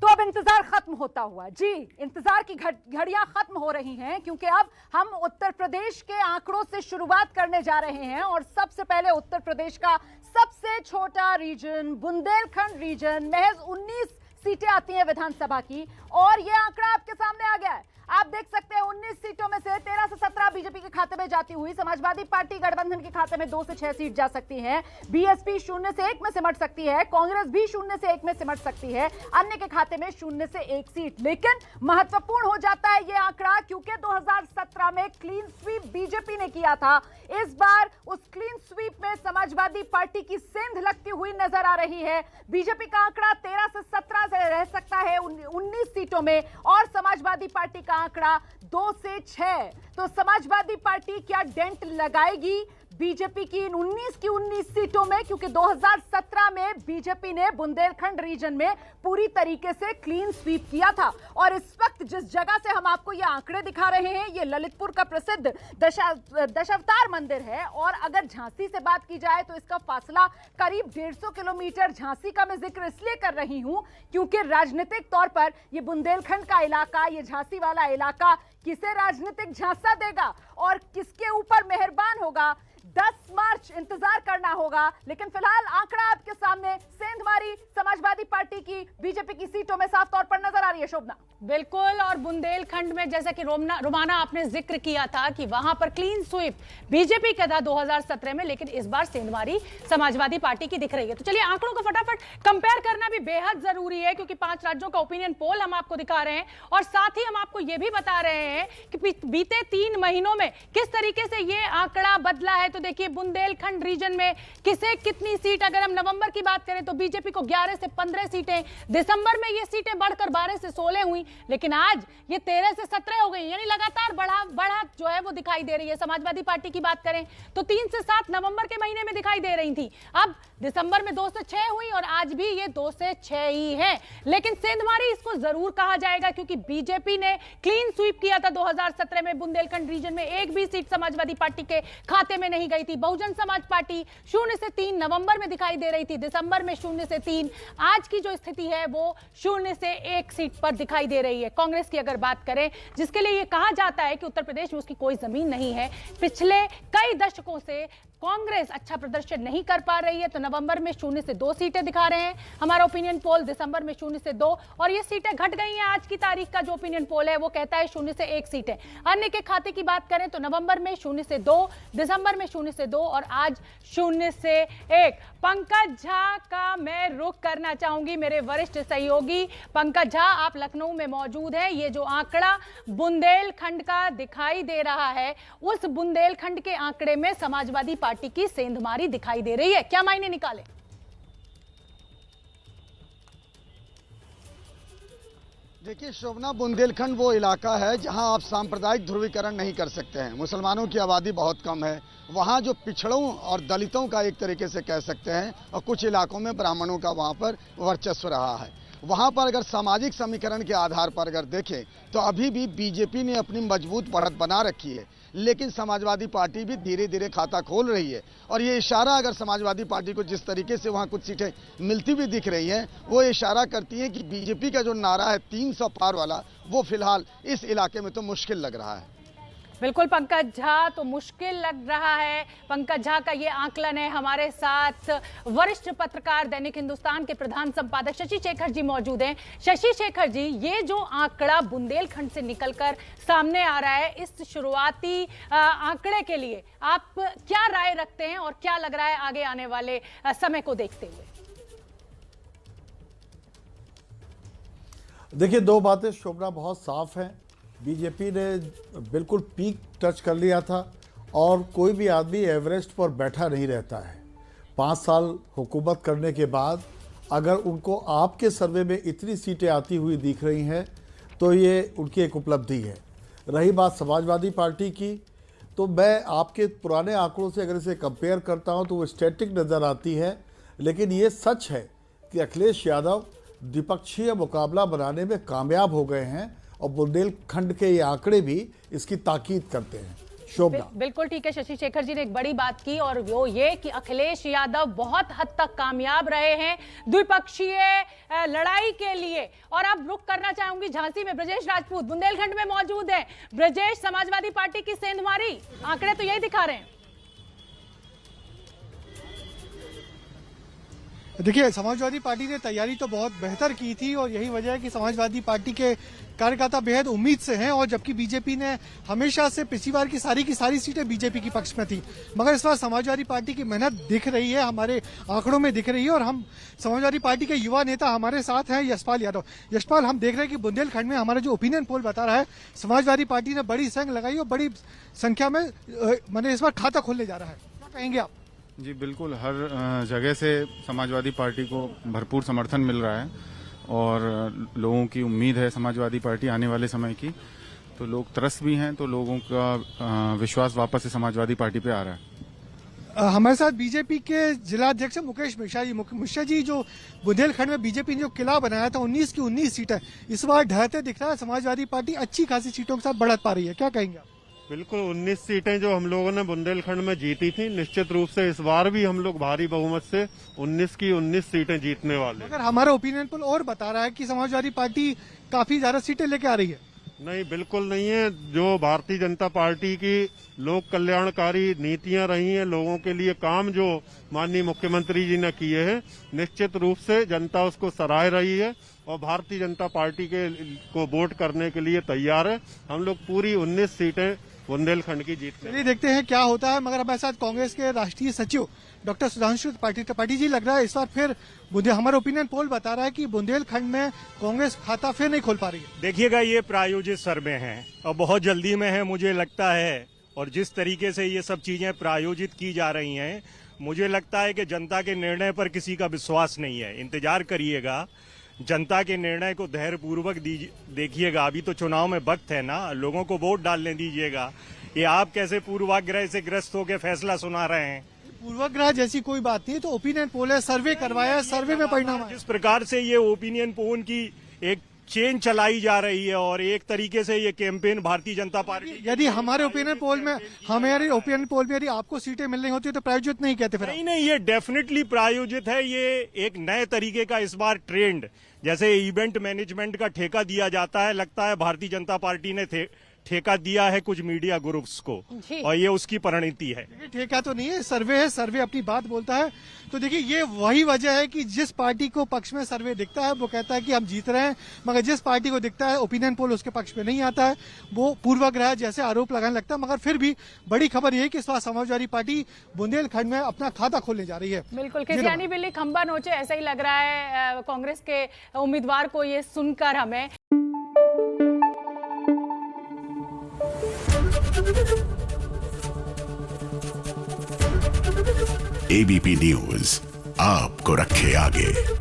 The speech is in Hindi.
तो अब इंतजार खत्म होता हुआ, जी इंतजार की घड़ियां खत्म हो रही हैं, क्योंकि अब हम उत्तर प्रदेश के आंकड़ों से शुरुआत करने जा रहे हैं। और सबसे पहले उत्तर प्रदेश का सबसे छोटा रीजन बुंदेलखंड रीजन, महज 19 सीटें आती हैं विधानसभा की, और यह आंकड़ा आपके सामने आ गया है। आप देख सकते हैं 19 सीटों में से 13 से 17 बीजेपी के खाते में जाती हुई, समाजवादी पार्टी गठबंधन के खाते में 2 से 6 सीट जा सकती हैं, बीएसपी 0 से 1 में सिमट सकती है, कांग्रेस भी 0 से 1 में सिमट सकती है, अन्य के खाते में 0 से 1 सीट। लेकिन महत्वपूर्ण हो जाता है यह आंकड़ा, क्योंकि 2017 में क्लीन स्वीप बीजेपी ने किया था। इस बार उस क्लीन स्वीप में समाजवादी पार्टी की सेंध लगती हुई नजर आ रही है। बीजेपी का आंकड़ा 13 से 17 से रह सकता है 19 सीटों में, और समाजवादी पार्टी का आंकड़ा 2 से 6। तो समाजवादी पार्टी क्या डेंट लगाएगी बीजेपी की इन 19 की 19 सीटों में? क्योंकि 2017 में बीजेपी ने बुंदेलखंड रीजन में पूरी तरीके से क्लीन स्वीप किया था। और इस वक्त जिस जगह से हम आपको ये आंकड़े दिखा रहे हैं, ये ललितपुर का प्रसिद्ध दशावतार मंदिर है। और अगर झांसी से बात की जाए तो इसका फासला करीब 150 किलोमीटर। झांसी का मैं जिक्र इसलिए कर रही हूं क्योंकि राजनीतिक तौर पर ये बुंदेलखंड का इलाका, ये झांसी वाला इलाका किसे राजनीतिक झांसा देगा और किसके ऊपर मेहरबान होगा, 10 मार्च इंतजार करना होगा। लेकिन फिलहाल आंकड़ा आपके सामने, सेंधमारी समाजवादी पार्टी की बीजेपी की सीटों में साफ तौर पर नजर आ रही है। शोभना, बिल्कुल। और बुंदेलखंड में जैसा कि रोमाना आपने जिक्र किया था कि वहां पर क्लीन स्वीप बीजेपी का था 2017 में, लेकिन इस बार सेंधमारी समाजवादी पार्टी की दिख रही है। तो चलिए आंकड़ों को फटाफट कंपेयर करना भी बेहद जरूरी है, क्योंकि 5 राज्यों का ओपिनियन पोल हम आपको दिखा रहे हैं, और साथ ही हम आपको यह भी बता रहे हैं कि बीते 3 महीनों में किस तरीके से यह आंकड़ा बदला है। तो देखिए बुंदेलखंड रीजन में किसे कितनी सीट, अगर हम नवंबर की बात करें तो बीजेपी को 11 से 15 सीटें, दिसंबर में ये सीटें बढ़कर 12 से 16 हुई, लेकिन आज ये 13 से 17 हो गई, यानी लगातार बढ़ा जो है वो दिखाई दे रही है। समाजवादी पार्टी की बात करें तो 3 से 7 नवंबर के महीने में दिखाई दे रही थी, अब दिसंबर में 2 से 6 हुई, और आज भी ये 2 से 6 ही है। लेकिन सेंधमारी इसको जरूर कहा जाएगा, क्योंकि बीजेपी ने क्लीन स्वीप किया था 2017 में। बुंदेलखंड रीजन में एक भी सीट समाजवादी पार्टी के खाते में नहीं गई थी। बहुजन समाज पार्टी 0 से 3 नवंबर में दिखाई दे रही थी, दिसंबर में 0 से 3। आज की जो स्थिति है वो 0 से 1 सीट पर दिखाई दे रही है। कांग्रेस की अगर बात करें, जिसके लिए ये कहा जाता है कि उत्तर प्रदेश में उसकी कोई जमीन नहीं है, पिछले कई दशकों से कांग्रेस अच्छा प्रदर्शन नहीं कर पा रही है, तो नवंबर में 0 से 2 सीटें दिखा रहे हैं हमारा ओपिनियन पोल, दिसंबर में 0 से 2, और ये सीटें घट गई हैं। आज की तारीख का जो ओपिनियन पोल है वो कहता है 0 से 1 सीटें। अन्य के खाते की बात करें तो नवंबर में 0 से 2, दिसंबर में 0 से 2, और आज 0 से 1। पंकज झा का मैं रुख करना चाहूंगी, मेरे वरिष्ठ सहयोगी पंकज झा, आप लखनऊ में मौजूद हैं। ये जो आंकड़ा बुंदेलखंड का दिखाई दे रहा है, उस बुंदेलखंड के आंकड़े में समाजवादी पार्टी की सेंधमारी दिखाई दे रही है, क्या मायने निकाले? देखिए शोभना, बुंदेलखंड वो इलाका है जहां आप सांप्रदायिक ध्रुवीकरण नहीं कर सकते हैं। मुसलमानों की आबादी बहुत कम है, वहां जो पिछड़ों और दलितों का एक तरीके से कह सकते हैं, और कुछ इलाकों में ब्राह्मणों का वहां पर वर्चस्व रहा है। वहां पर अगर सामाजिक समीकरण के आधार पर अगर देखें तो अभी भी बीजेपी ने अपनी मजबूत बढ़त बना रखी है, लेकिन समाजवादी पार्टी भी धीरे धीरे खाता खोल रही है। और ये इशारा अगर समाजवादी पार्टी को जिस तरीके से वहां कुछ सीटें मिलती भी दिख रही हैं, वो इशारा करती हैं कि बीजेपी का जो नारा है 300 पार वाला, वो फिलहाल इस इलाके में तो मुश्किल लग रहा है। बिल्कुल पंकज झा, तो मुश्किल लग रहा है। पंकज झा का ये आंकलन है। हमारे साथ वरिष्ठ पत्रकार दैनिक हिंदुस्तान के प्रधान संपादक शशि शेखर जी मौजूद हैं। शशि शेखर जी, ये जो आंकड़ा बुंदेलखंड से निकलकर सामने आ रहा है, इस शुरुआती आंकड़े के लिए आप क्या राय रखते हैं और क्या लग रहा है आगे आने वाले समय को देखते हुए? देखिए, 2 बातें शोभना बहुत साफ हैं। बीजेपी ने बिल्कुल पीक टच कर लिया था, और कोई भी आदमी एवरेस्ट पर बैठा नहीं रहता है। 5 साल हुकूमत करने के बाद अगर उनको आपके सर्वे में इतनी सीटें आती हुई दिख रही हैं तो ये उनकी एक उपलब्धि है। रही बात समाजवादी पार्टी की, तो मैं आपके पुराने आंकड़ों से अगर इसे कंपेयर करता हूं तो वो स्टैटिक नज़र आती है, लेकिन ये सच है कि अखिलेश यादव द्विपक्षीय मुकाबला बनाने में कामयाब हो गए हैं, और बुंदेलखंड के ये आंकड़े भी इसकी ताकीद करते हैं। शोभना। बिल्कुल ठीक है। शशि शेखर जी ने एक बड़ी बात की और वो ये कि अखिलेश यादव बहुत हद तक कामयाब रहे हैं द्विपक्षीय लड़ाई के लिए। और अब रुक करना चाहूंगी झांसी में, ब्रजेश राजपूत बुंदेलखंड में मौजूद है। ब्रजेश, समाजवादी पार्टी की सेंधमारी, आंकड़े तो यही दिखा रहे हैं। देखिए, समाजवादी पार्टी ने तैयारी तो बहुत बेहतर की थी और यही वजह है कि समाजवादी पार्टी के कार्यकर्ता बेहद उम्मीद से हैं। और जबकि बीजेपी ने हमेशा से पिछली बार की सारी सीटें बीजेपी के पक्ष में थी, मगर इस बार समाजवादी पार्टी की मेहनत दिख रही है, हमारे आंकड़ों में दिख रही है। और हम समाजवादी पार्टी के युवा नेता हमारे साथ हैं, यशपाल यादव। यशपाल, हम देख रहे हैं कि बुंदेलखंड में हमारा जो ओपिनियन पोल बता रहा है, समाजवादी पार्टी ने बड़ी संग लगाई और बड़ी संख्या में मैंने इस बार खाता खोलने जा रहा है, क्या कहेंगे आप? जी बिल्कुल, हर जगह से समाजवादी पार्टी को भरपूर समर्थन मिल रहा है और लोगों की उम्मीद है समाजवादी पार्टी आने वाले समय की, तो लोग त्रस्त भी हैं, तो लोगों का विश्वास वापस से समाजवादी पार्टी पे आ रहा है। हमारे साथ बीजेपी के जिला अध्यक्ष मुकेश मिश्रा जी। मिश्रा जी, जो बुंदेलखंड में बीजेपी ने जो किला बनाया था 19 की 19 सीटें, इस बार ढहते दिख रहा है, समाजवादी पार्टी अच्छी खासी सीटों के साथ बढ़त पा रही है, क्या कहेंगे आप? बिल्कुल, 19 सीटें जो हम लोगों ने बुंदेलखंड में जीती थी, निश्चित रूप से इस बार भी हम लोग भारी बहुमत से 19 की 19 सीटें जीतने वाले। अगर हमारा ओपिनियन पोल और बता रहा है कि समाजवादी पार्टी काफी ज्यादा सीटें लेके आ रही है। नहीं, बिल्कुल नहीं है। जो भारतीय जनता पार्टी की लोक कल्याणकारी नीतियां रही हैं, लोगों के लिए काम जो माननीय मुख्यमंत्री जी ने किए हैं, निश्चित रूप से जनता उसको सराह रही है और भारतीय जनता पार्टी को वोट करने के लिए तैयार है। हम लोग पूरी 19 सीटें बुंदेलखंड की जीत। चलिए देखते हैं क्या होता है। मगर हमारे साथ कांग्रेस के राष्ट्रीय सचिव डॉक्टर सुधांशु त्रिपाठी जी, लग रहा है इस बार फिर हमारा ओपिनियन पोल बता रहा है कि बुंदेलखंड में कांग्रेस खाता फिर नहीं खोल पा रही है। देखिएगा, ये प्रायोजित सर्वे हैं और बहुत जल्दी में है मुझे लगता है। और जिस तरीके से ये सब चीजें प्रायोजित की जा रही हैं, मुझे लगता है कि जनता के निर्णय पर किसी का विश्वास नहीं है। इंतजार करिएगा, जनता के निर्णय को धैर्यपूर्वक देखिएगा। अभी तो चुनाव में वक्त है ना, लोगों को वोट डालने दीजिएगा। ये आप कैसे पूर्वाग्रह से ग्रस्त होकर फैसला सुना रहे हैं? पूर्वाग्रह जैसी कोई बात नहीं, तो ओपिनियन पोल है, सर्वे करवाया, सर्वे में परिणाम आया। जिस प्रकार से ये ओपिनियन पोल की एक चेन चलाई जा रही है और एक तरीके से ये कैंपेन भारतीय जनता पार्टी, यदि हमारे ओपिनियन पोल में यदि आपको सीटें मिल रही होती तो प्रायोजित नहीं कहते फिर? नहीं, ये डेफिनेटली प्रायोजित है। ये एक नए तरीके का इस बार ट्रेंड, जैसे इवेंट मैनेजमेंट का ठेका दिया जाता है, लगता है भारतीय जनता पार्टी ने ठेका दिया है कुछ मीडिया ग्रुप्स को और ये उसकी परिणति है। ठेका तो नहीं है, सर्वे है, सर्वे अपनी बात बोलता है। तो देखिए, ये वही वजह है कि जिस पार्टी को पक्ष में सर्वे दिखता है वो कहता है कि हम जीत रहे हैं, मगर जिस पार्टी को दिखता है ओपिनियन पोल उसके पक्ष में नहीं आता है, वो पूर्वाग्रह जैसे आरोप लगाने लगता है। मगर फिर भी बड़ी खबर यह है कि इस बार समाजवादी पार्टी बुंदेलखंड में अपना खाता खोलने जा रही है। बिल्कुल, किसी बिल्ली खंबा नोचे ऐसा ही लग रहा है कांग्रेस के उम्मीदवार को ये सुनकर हमें। एबीपी न्यूज आपको रखे आगे।